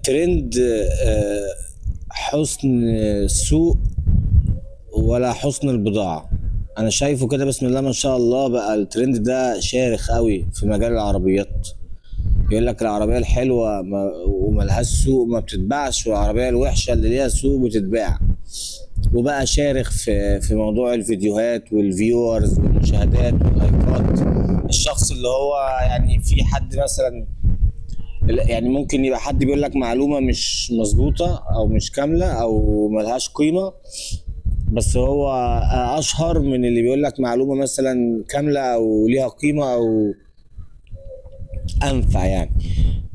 ترند حسن السوق ولا حسن البضاعة. انا شايفه كده بسم الله ما شاء الله، بقى الترند ده شارخ قوي في مجال العربيات. يقول لك العربية الحلوة وملهاش سوق ما بتتباعش، والعربية الوحشة اللي ليها سوق بتتباع. وبقى شارخ في موضوع الفيديوهات والفيورز والمشاهدات واللايكات. الشخص اللي هو يعني في حد مثلا، يعني ممكن يبقى حد بيقول لك معلومة مش مظبوطة او مش كاملة او ملهاش قيمة، بس هو اشهر من اللي بيقول لك معلومة مثلا كاملة او ليها قيمة او انفع يعني.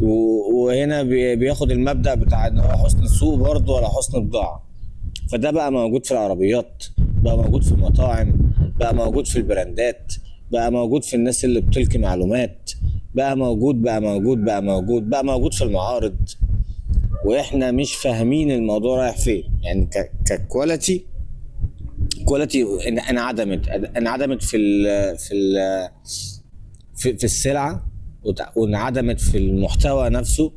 وهنا بياخد المبدأ بتاع ان هو حسن السوق برضه ولا حسن البضاعة. فده بقى موجود في العربيات، بقى موجود في المطاعم، بقى موجود في البراندات، بقى موجود في الناس اللي بتلقي معلومات، بقى موجود في المعارض. واحنا مش فاهمين الموضوع رايح فين، يعني ككواليتي. كواليتي انعدمت في السلعة، وانعدمت في المحتوى نفسه،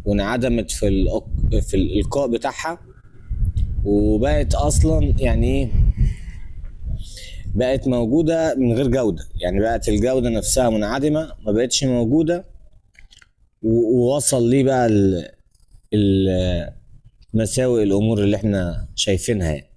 وانعدمت في الإلقاء بتاعها. وبقت اصلا يعني ايه، بقت موجودة من غير جودة، يعني بقت الجودة نفسها منعدمة، ما بقتش موجودة. ووصل ليه بقى مساوئ الامور اللي احنا شايفينها يعني.